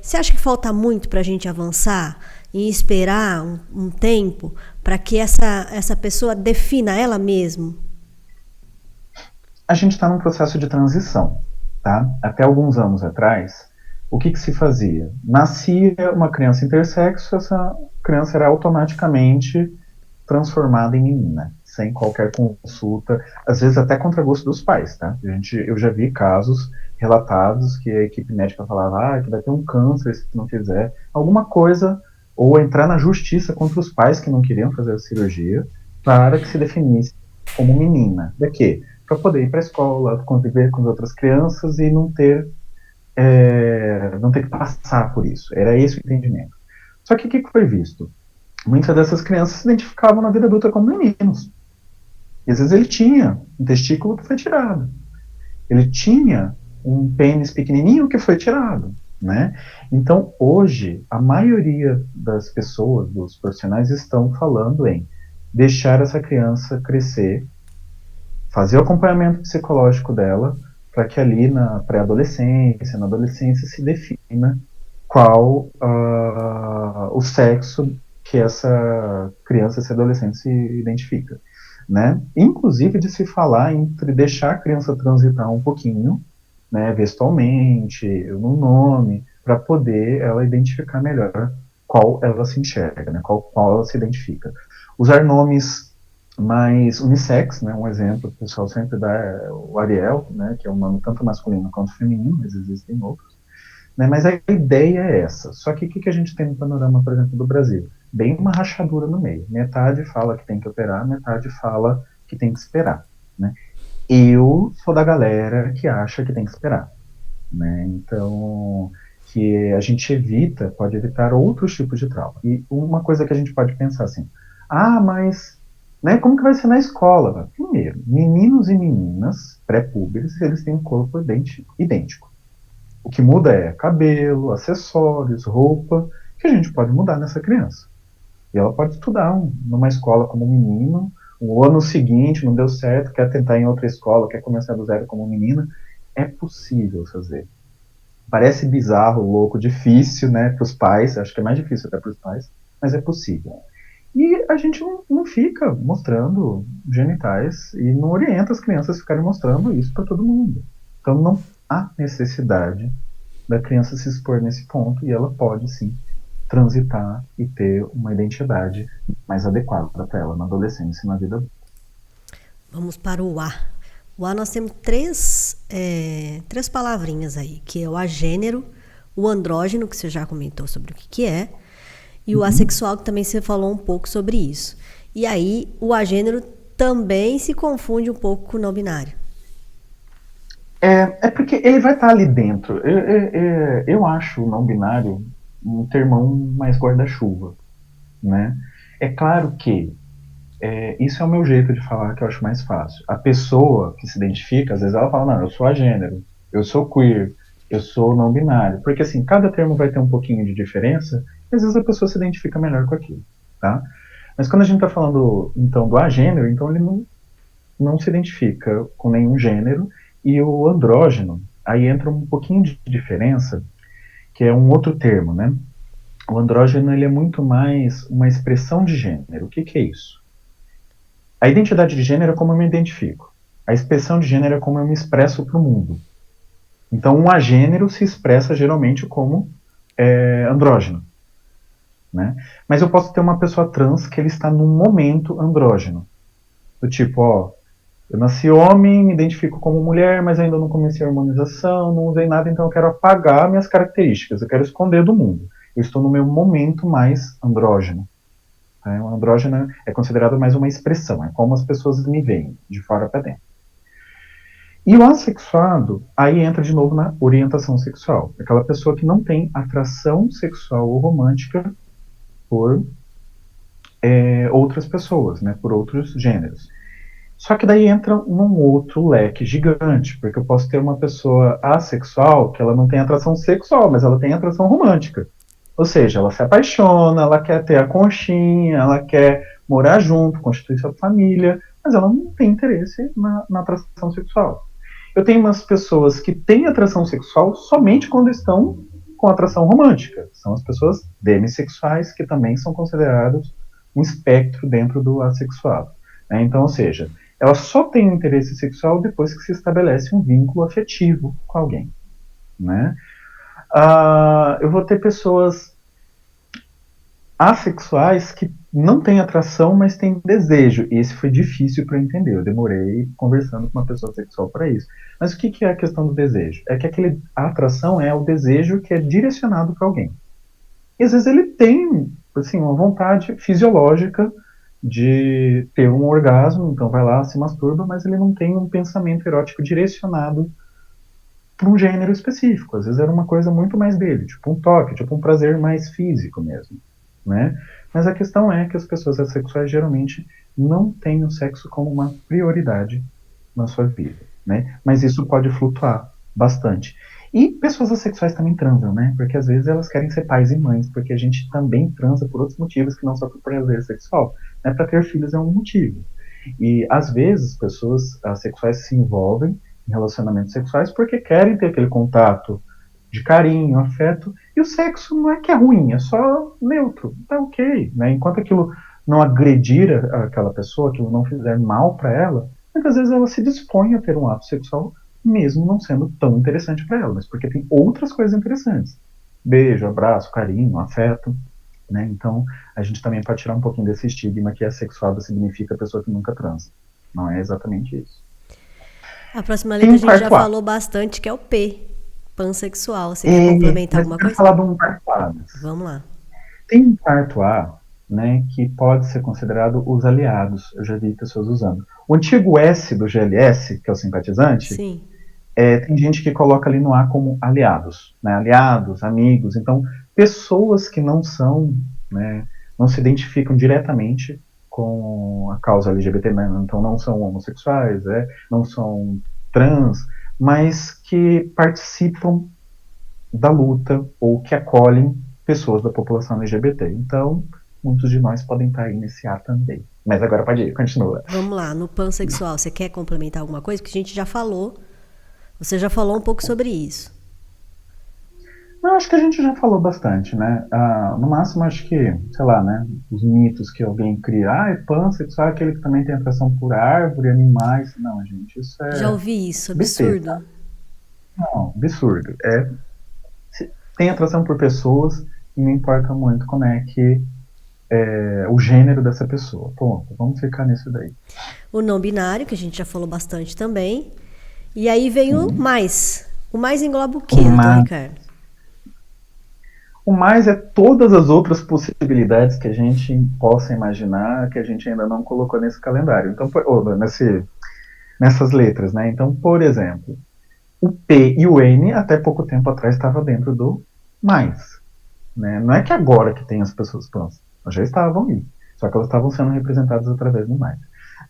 você acha que falta muito para a gente avançar e esperar um tempo para que essa pessoa defina ela mesma? A gente está num processo de transição. Tá? Até alguns anos atrás, o que se fazia? Nascia uma criança intersexo, essa criança era automaticamente transformada em menina, sem qualquer consulta, às vezes até contra gosto dos pais. Tá? Eu já vi casos relatados que a equipe médica falava que vai ter um câncer se não fizer alguma coisa, ou entrar na justiça contra os pais que não queriam fazer a cirurgia, para que se definisse como menina. De quê? Para poder ir para a escola, conviver com as outras crianças e não ter que passar por isso. Era esse o entendimento. Só que o que foi visto? Muitas dessas crianças se identificavam na vida adulta como meninos. E às vezes ele tinha um testículo que foi tirado. Ele tinha um pênis pequenininho que foi tirado. Né? Então, hoje, a maioria das pessoas, dos profissionais, estão falando em deixar essa criança crescer, fazer o acompanhamento psicológico dela, para que ali na pré-adolescência, na adolescência, se defina qual o sexo que essa criança, esse adolescente se identifica. Né? Inclusive de se falar entre deixar a criança transitar um pouquinho, né, vestualmente, no nome, para poder ela identificar melhor qual ela se enxerga, né, qual ela se identifica. Usar nomes mais unissex, né, um exemplo que o pessoal sempre dá é o Ariel, né, que é um nome tanto masculino quanto feminino, mas existem outros. Né, mas a ideia é essa. Só que o que a gente tem no panorama, por exemplo, do Brasil? Bem uma rachadura no meio. Metade fala que tem que operar, metade fala que tem que esperar. Né? Eu sou da galera que acha que tem que esperar. Né? Então, que a gente pode evitar outros tipos de trauma. E uma coisa que a gente pode pensar assim, mas né, como que vai ser na escola? Primeiro, meninos e meninas pré-púberes, eles têm um corpo idêntico. O que muda é cabelo, acessórios, roupa, que a gente pode mudar nessa criança. E ela pode estudar numa escola como menino, o ano seguinte não deu certo, quer tentar em outra escola, quer começar do zero como menina. É possível fazer. Parece bizarro, louco, difícil, né, para os pais, acho que é mais difícil até para os pais, mas é possível. E a gente não fica mostrando genitais e não orienta as crianças a ficarem mostrando isso para todo mundo. Então não há necessidade da criança se expor nesse ponto e ela pode sim transitar e ter uma identidade mais adequada para ela na adolescência e na vida adulta. Vamos para o A. O A nós temos três palavrinhas aí, que é o agênero, o andrógeno, que você já comentou sobre o que é, E o assexual, que também você falou um pouco sobre isso. E aí, o agênero também se confunde um pouco com o não binário. É porque ele vai estar ali dentro. Eu acho o não binário um termão mais guarda-chuva, né? É claro que isso é o meu jeito de falar que eu acho mais fácil. A pessoa que se identifica, às vezes ela fala, não, eu sou agênero, eu sou queer, eu sou não binário. Porque assim, cada termo vai ter um pouquinho de diferença e às vezes a pessoa se identifica melhor com aquilo, tá? Mas quando a gente está falando, então, do agênero, então ele não se identifica com nenhum gênero. E o andrógeno, aí entra um pouquinho de diferença, que é um outro termo, né? O andrógeno, ele é muito mais uma expressão de gênero. O que que é isso? A identidade de gênero é como eu me identifico. A expressão de gênero é como eu me expresso para o mundo. Então, um agênero se expressa geralmente como andrógeno, né? Mas eu posso ter uma pessoa trans que ele está num momento andrógeno. Do tipo, ó, eu nasci homem, me identifico como mulher, mas ainda não comecei a hormonização, não usei nada, então eu quero apagar minhas características, eu quero esconder do mundo. Eu estou no meu momento mais andrógeno. O andrógeno é considerado mais uma expressão, é como as pessoas me veem, de fora para dentro. E o assexuado, aí entra de novo na orientação sexual. Aquela pessoa que não tem atração sexual ou romântica por outras pessoas, né, por outros gêneros. Só que daí entra num outro leque gigante, porque eu posso ter uma pessoa assexual que ela não tem atração sexual, mas ela tem atração romântica. Ou seja, ela se apaixona, ela quer ter a conchinha, ela quer morar junto, constituir sua família, mas ela não tem interesse na atração sexual. Eu tenho umas pessoas que têm atração sexual somente quando estão com atração romântica. São as pessoas demissexuais, que também são consideradas um espectro dentro do assexuado. Então, ou seja, ela só tem um interesse sexual depois que se estabelece um vínculo afetivo com alguém, né? Eu vou ter pessoas assexuais que não têm atração, mas têm desejo. E esse foi difícil para entender. Eu demorei conversando com uma pessoa sexual para isso. Mas o que é a questão do desejo? É que a atração é o desejo que é direcionado para alguém. E às vezes ele tem, assim, uma vontade fisiológica de ter um orgasmo, então vai lá, se masturba, mas ele não tem um pensamento erótico direcionado para um gênero específico. Às vezes era uma coisa muito mais dele, tipo um toque, tipo um prazer mais físico mesmo, né? Mas a questão é que as pessoas assexuais geralmente não têm o sexo como uma prioridade na sua vida, né? Mas isso pode flutuar bastante. E pessoas assexuais também transam, né? Porque às vezes elas querem ser pais e mães, porque a gente também transa por outros motivos que não só por prazer sexual. Né? Para ter filhos é um motivo. E às vezes pessoas assexuais se envolvem em relacionamentos sexuais porque querem ter aquele contato de carinho, afeto, e o sexo não é que é ruim, é só neutro, tá ok, né? Enquanto aquilo não agredir aquela pessoa, aquilo não fizer mal para ela, muitas vezes ela se dispõe a ter um ato sexual mesmo não sendo tão interessante para ela, mas porque tem outras coisas interessantes. Beijo, abraço, carinho, afeto, né? Então, a gente também pode tirar um pouquinho desse estigma que assexuado significa pessoa que nunca transa. Não é exatamente isso. A próxima letra a gente já falou bastante, que é o P, pansexual. Você quer complementar alguma coisa? Falar de um quarto A. Vamos lá. Tem um quarto A, né, que pode ser considerado os aliados. Eu já vi pessoas usando. O antigo S do GLS, que é o simpatizante, sim. Tem gente que coloca ali no A como aliados, né, aliados, amigos. Então, pessoas que não são, né, não se identificam diretamente com a causa LGBT, né, então não são homossexuais, não são trans, mas que participam da luta ou que acolhem pessoas da população LGBT. Então, muitos de nós podem estar aí nesse A também. Mas agora pode ir, continua. Vamos lá, no pansexual, você quer complementar alguma coisa? Porque a gente já falou, você já falou um pouco sobre isso. Não, acho que a gente já falou bastante, né? No máximo, acho que, sei lá, né? Os mitos que alguém cria. É pansexual, aquele que também tem atração por árvore, animais. Não, gente, isso é... Já ouvi isso, absurdo. Besteira. Não, absurdo. Tem atração por pessoas e não importa muito como é que o gênero dessa pessoa. Ponto. Vamos ficar nisso daí. O não binário, que a gente já falou bastante também. E aí vem o mais. O mais engloba o quê, doutor Ricardo? O mais é todas as outras possibilidades que a gente possa imaginar, que a gente ainda não colocou nesse calendário. Então, nessas letras, né? Então, por exemplo, o P e o N até pouco tempo atrás estava dentro do mais, né? Não é que agora que tem as pessoas trans, elas já estavam aí, só que elas estavam sendo representadas através do mais,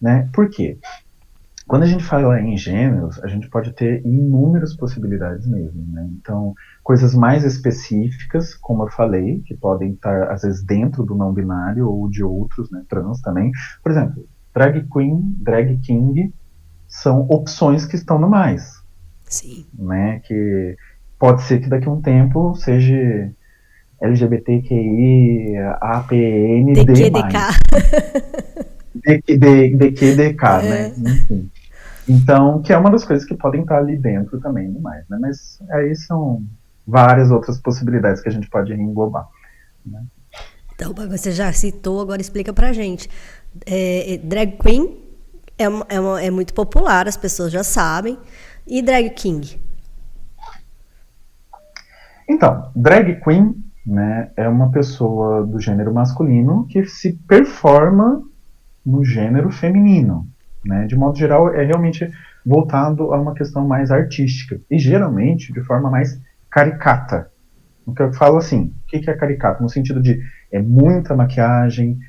né? Por quê? Quando a gente fala em gêneros, a gente pode ter inúmeras possibilidades mesmo, né? Então, coisas mais específicas, como eu falei, que podem estar, às vezes, dentro do não binário ou de outros, né, trans também. Por exemplo, drag queen, drag king, são opções que estão no mais, Sim. né? Que pode ser que daqui a um tempo seja LGBTQI, APN, D+. DQ. DQ, né? Enfim. Então, que é uma das coisas que podem estar ali dentro também do mais, né? Mas aí são várias outras possibilidades que a gente pode englobar, né? Então, você já citou, agora explica pra gente. Drag queen é muito popular, as pessoas já sabem. E drag king? Então, drag queen, né, é uma pessoa do gênero masculino que se performa no gênero feminino, né? De modo geral, é realmente voltado a uma questão mais artística e geralmente de forma mais caricata. O que eu falo assim, o que é caricato? No sentido de muita maquiagem,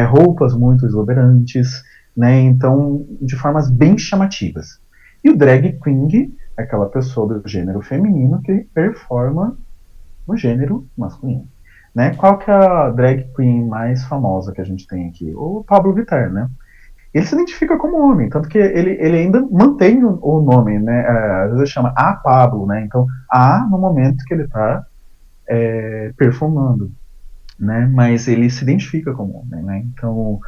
roupas muito exuberantes, né? Então, de formas bem chamativas. E o drag queen é aquela pessoa do gênero feminino que performa no gênero masculino. Né? Qual que é a drag queen mais famosa que a gente tem aqui? O Pablo Vittar, né? Ele se identifica como homem, tanto que ele ainda mantém o nome, né? Às vezes chama A Pablo, né? Então, A no momento que ele está performando, né? Mas ele se identifica como homem, né? Então,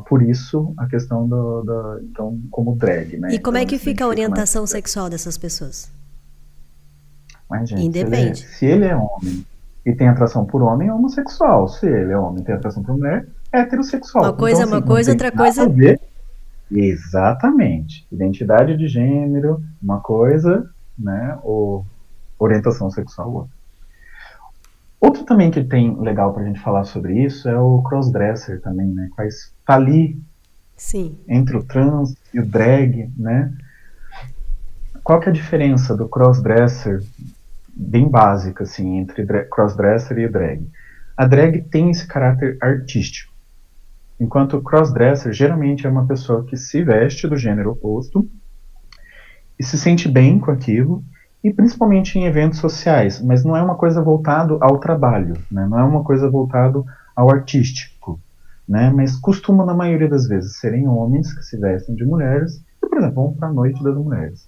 por isso a questão então, como drag, né? E como então, é que fica a orientação sexual dessas pessoas? Mas, gente, Independe. se ele é homem e tem atração por homem, é homossexual. Se ele é homem e tem atração por mulher, é heterossexual. Uma coisa Então, é uma assim, não coisa, tem outra nada coisa. a ver. Exatamente. Identidade de gênero, uma coisa, né? Ou orientação sexual, outra. Outro também que tem legal pra gente falar sobre isso é o crossdresser também, né? Tá ali Sim. entre o trans e o drag, né? Qual que é a diferença do crossdresser bem básica, assim, entre crossdresser e drag? A drag tem esse caráter artístico, enquanto o crossdresser geralmente é uma pessoa que se veste do gênero oposto e se sente bem com aquilo, e principalmente em eventos sociais, mas não é uma coisa voltada ao trabalho, né? Não é uma coisa voltada ao artístico, né? Mas costuma, na maioria das vezes, serem homens que se vestem de mulheres e, por exemplo, vão para a noite das mulheres.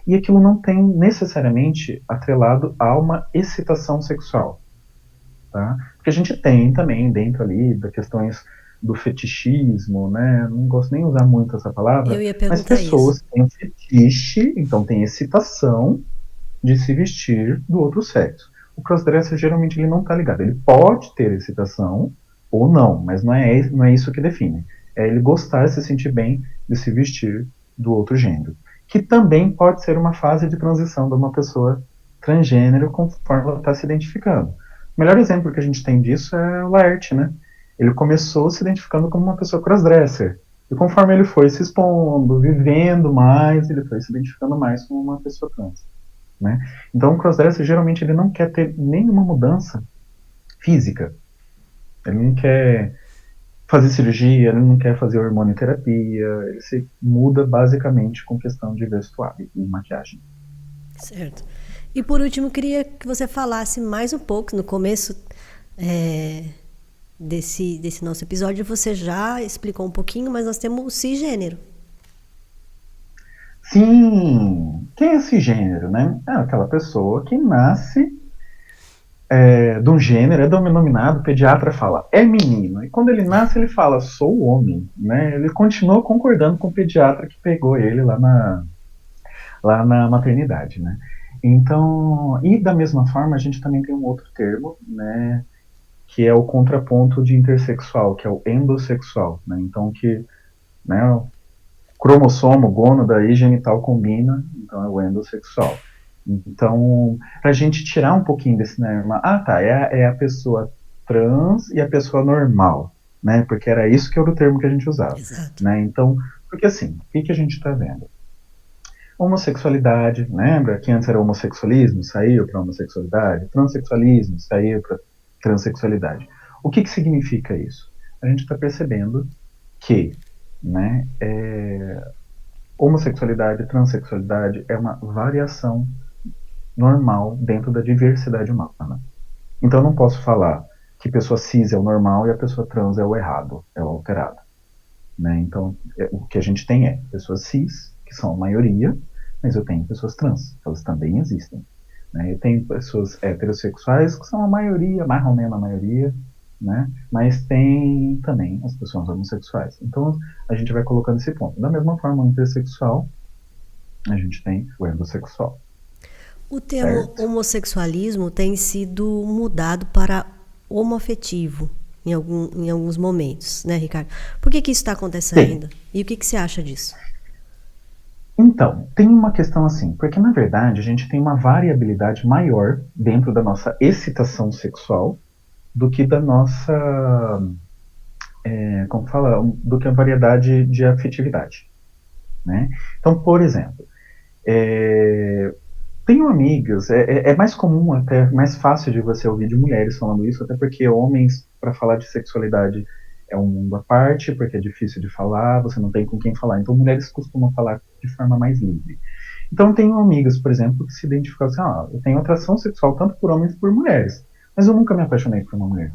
E aquilo não tem necessariamente atrelado a uma excitação sexual, tá? Porque a gente tem também dentro ali das questões do fetichismo, né? Não gosto nem de usar muito essa palavra, Eu ia mas perguntar pessoas isso. têm um fetiche, então tem excitação de se vestir do outro sexo. O crossdresser geralmente ele não está ligado. Ele pode ter excitação ou não, mas não é isso que define. É ele gostar, se sentir bem de se vestir do outro gênero. Que também pode ser uma fase de transição de uma pessoa transgênero conforme ela está se identificando. O melhor exemplo que a gente tem disso é o Laerte, né? Ele começou se identificando como uma pessoa crossdresser. E conforme ele foi se expondo, vivendo mais, ele foi se identificando mais como uma pessoa trans. Né? Então o crossdresser geralmente ele não quer ter nenhuma mudança física. Ele não quer fazer cirurgia, ele não quer fazer hormonioterapia, ele se muda basicamente com questão de vestuário e maquiagem. Certo. E por último, queria que você falasse mais um pouco, no começo desse nosso episódio, você já explicou um pouquinho, mas nós temos o cisgênero. Sim, quem é cisgênero, né? É aquela pessoa que nasce de um gênero, é denominado, o pediatra fala, é menino. E quando ele nasce, ele fala, sou homem, né? Ele continua concordando com o pediatra que pegou ele lá na maternidade, né? Então, e da mesma forma, a gente também tem um outro termo, né? Que é o contraponto de intersexual, que é o endossexual, né? Então, que, né, o cromossomo, gônada e genital combina, então é o endossexual. Então, para a gente tirar um pouquinho desse normal, tá, é a pessoa trans e a pessoa normal, né? Porque era isso que era o termo que a gente usava, Exato. né? Então, porque assim, o que, que a gente está vendo? Homossexualidade, lembra que antes era homossexualismo, saiu para homossexualidade, transexualismo, saiu para transexualidade. O que, que significa isso? A gente está percebendo que, né, homossexualidade, transexualidade é uma variação normal dentro da diversidade humana. Então eu não posso falar que pessoa cis é o normal e a pessoa trans é o errado, é o alterado. Né? Então o que a gente tem é pessoas cis, que são a maioria, mas eu tenho pessoas trans, elas também existem. Né? Eu tenho pessoas heterossexuais, que são a maioria, mais ou menos a maioria, né? Mas tem também as pessoas homossexuais. Então a gente vai colocando esse ponto. Da mesma forma, o intersexual, a gente tem o heterossexual, O termo certo? homossexualismo tem sido mudado para homoafetivo em alguns momentos, né, Ricardo? Por que isso está Tem. acontecendo? E o que você acha disso? Então, tem uma questão assim, porque na verdade a gente tem uma variabilidade maior dentro da nossa excitação sexual do que da nossa, como fala, do que a variedade de afetividade, né? Então, por exemplo, é, tenho amigas, é mais comum, até mais fácil de você ouvir de mulheres falando isso, até porque homens, para falar de sexualidade, é um mundo à parte, porque é difícil de falar, você não tem com quem falar. Então, mulheres costumam falar de forma mais livre. Então, eu tenho amigas, por exemplo, que se identificam assim: eu tenho atração sexual tanto por homens como por mulheres, mas eu nunca me apaixonei por uma mulher.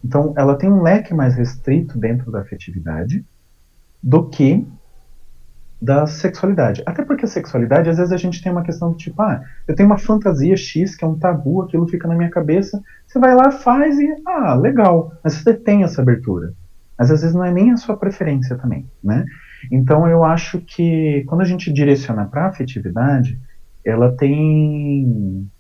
Então, ela tem um leque mais restrito dentro da afetividade do que da sexualidade. Até porque a sexualidade, às vezes a gente tem uma questão do tipo, eu tenho uma fantasia X, que é um tabu, aquilo fica na minha cabeça, você vai lá, faz e, legal. Mas você tem essa abertura. Mas às vezes não é nem a sua preferência também, né? Então eu acho que quando a gente direciona para a afetividade, ela tem,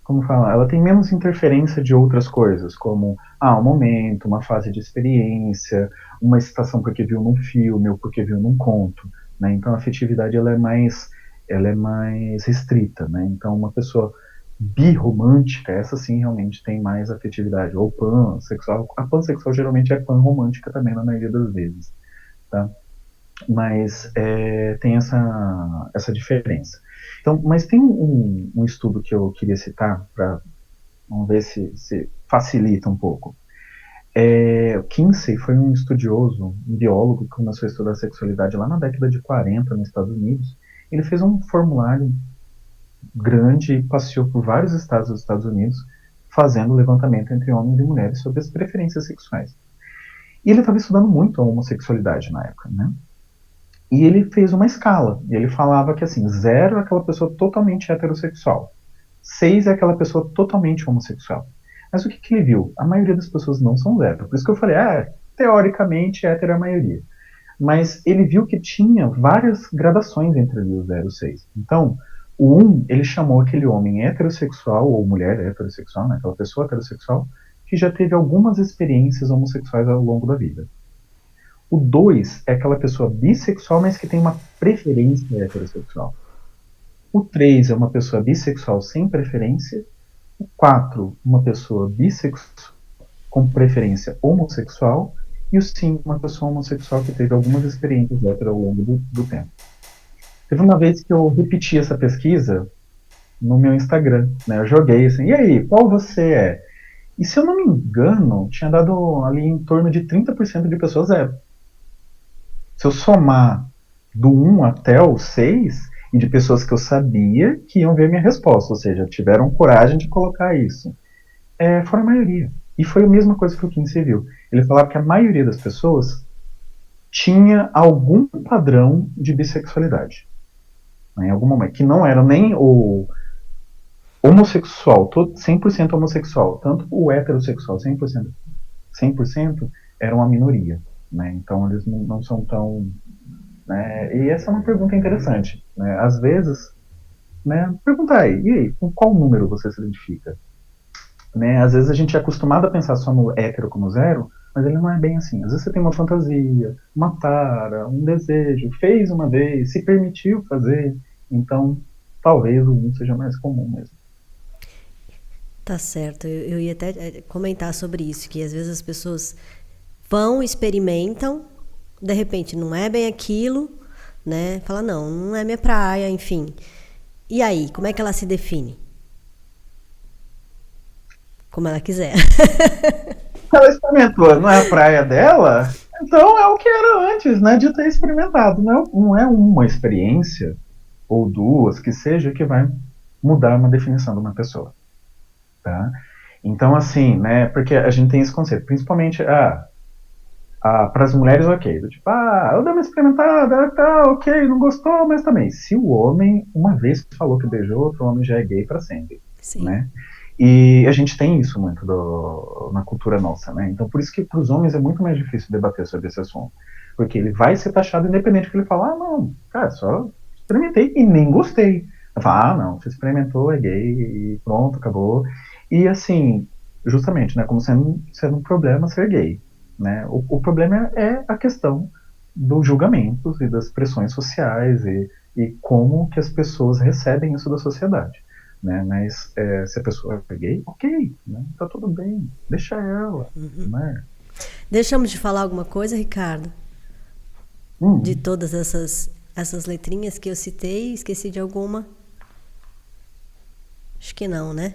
como falar, ela tem menos interferência de outras coisas, como um momento, uma fase de experiência, uma excitação porque viu num filme ou porque viu num conto, né? Então a afetividade ela é mais restrita, né? Então uma pessoa birromântica, essa sim realmente tem mais afetividade, ou pansexual. A pansexual geralmente é panromântica também na maioria das vezes, tá? Mas tem essa diferença. Então, mas tem um estudo que eu queria citar para vamos ver se facilita um pouco. Kinsey foi um estudioso, um biólogo que começou a estudar sexualidade lá na década de 40 nos Estados Unidos. Ele fez um formulário grande e passeou por vários estados dos Estados Unidos fazendo levantamento entre homens e mulheres sobre as preferências sexuais. E ele estava estudando muito a homossexualidade na época, né? E ele fez uma escala. E ele falava que assim, 0 é aquela pessoa totalmente heterossexual. 6 é aquela pessoa totalmente homossexual. Mas o que, que ele viu? A maioria das pessoas não são 0. Por isso que eu falei, teoricamente hétero é a maioria. Mas ele viu que tinha várias gradações entre ali o 0 e o 6. Então, o 1, ele chamou aquele homem heterossexual, ou mulher heterossexual, né, aquela pessoa heterossexual, que já teve algumas experiências homossexuais ao longo da vida. O 2 é aquela pessoa bissexual, mas que tem uma preferência heterossexual. O 3 é uma pessoa bissexual sem preferência. O 4, uma pessoa bissexual com preferência homossexual. E o 5, uma pessoa homossexual que teve algumas experiências hétero ao longo do tempo. Teve uma vez que eu repeti essa pesquisa no meu Instagram, né? Eu joguei assim, e aí, qual você é? E se eu não me engano, tinha dado ali em torno de 30% de pessoas zero. Se eu somar do 1 até o 6, e de pessoas que eu sabia que iam ver minha resposta, ou seja, tiveram coragem de colocar isso, foram a maioria. E foi a mesma coisa que o Kinsey viu. Ele falava que a maioria das pessoas tinha algum padrão de bissexualidade. Né, em algum momento. Que não era nem o homossexual, 100% homossexual, tanto o heterossexual, 100% era uma minoria. Né? Então eles não são tão. Né? E essa é uma pergunta interessante. Né? Às vezes, né, perguntar aí, e aí, com qual número você se identifica? Né? Às vezes a gente é acostumado a pensar só no hétero como 0, mas ele não é bem assim. Às vezes você tem uma fantasia, uma tara, um desejo, fez uma vez, se permitiu fazer, então talvez o 1 seja mais comum mesmo. Tá certo. Eu ia até comentar sobre isso, que às vezes as pessoas vão, experimentam, de repente não é bem aquilo, né? Fala, não é minha praia, enfim. E aí, como é que ela se define? Como ela quiser. Ela experimentou, não é a praia dela, então é o que era antes, né, de ter experimentado. Não é uma experiência, ou duas, que seja, que vai mudar uma definição de uma pessoa. Tá? Então, assim, né, porque a gente tem esse conceito, principalmente, para as mulheres, ok, tipo, eu dei uma experimentada, tá, ok, não gostou, mas também, se o homem uma vez falou que beijou outro homem, já é gay para sempre, Sim. né? E a gente tem isso muito na cultura nossa, né? Então, por isso que para os homens é muito mais difícil debater sobre esse assunto, porque ele vai ser taxado independente que ele fala, não, cara, só experimentei e nem gostei. Eu falo, não, você experimentou, é gay e pronto, acabou. E assim, justamente, né, como sendo um problema ser gay, né? O problema é a questão dos julgamentos e das pressões sociais e como que as pessoas recebem isso da sociedade. Né? Mas se a pessoa é gay, ok, né? Tá tudo bem, deixa ela. Né? Deixamos de falar alguma coisa, Ricardo? De todas essas letrinhas que eu citei, esqueci de alguma? Acho que não, né?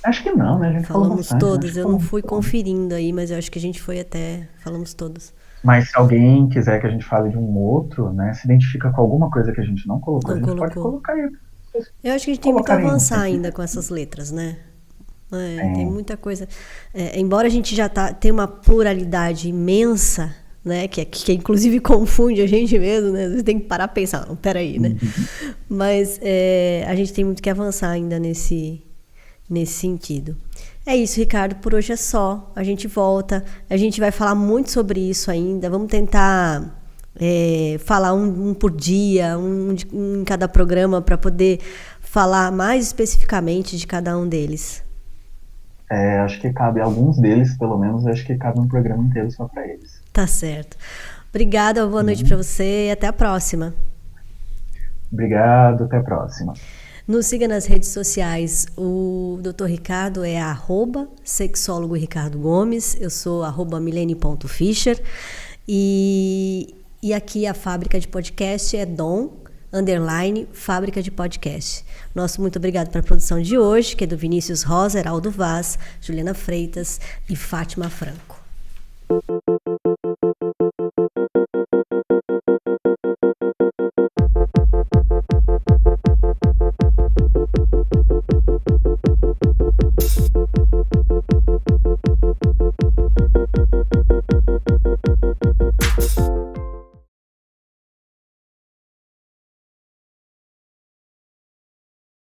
Acho que não, né? A gente falou Falamos bastante. todas, Né? eu não fui conferindo aí, mas eu acho que a gente foi até... Falamos todas. Mas se alguém quiser que a gente fale de um outro, né? Se identifica com alguma coisa que a gente não colocou, a gente pode colocar aí. Eu acho que a gente tem muito a avançar ainda com essas letras, né? Tem muita coisa. Embora a gente já tenha uma pluralidade imensa, né? Que inclusive confunde a gente mesmo, né? Às vezes tem que parar e pensar, não, peraí, né? Mas a gente tem muito que avançar ainda nesse sentido. É isso, Ricardo, por hoje é só. A gente volta, a gente vai falar muito sobre isso ainda. Vamos tentar falar um por dia, um em cada programa, para poder falar mais especificamente de cada um deles. Acho que cabe alguns deles, pelo menos, acho que cabe um programa inteiro só para eles. Tá certo. Obrigada, boa noite para você e até a próxima. Obrigado, até a próxima. Nos siga nas redes sociais. O Dr. Ricardo é @sexólogo Ricardo Gomes. Eu sou @milene.fischer. E aqui a fábrica de podcast é Dom_Fábrica de Podcast. Nosso muito obrigado para a produção de hoje, que é do Vinícius Rosa, Heraldo Vaz, Juliana Freitas e Fátima Franco.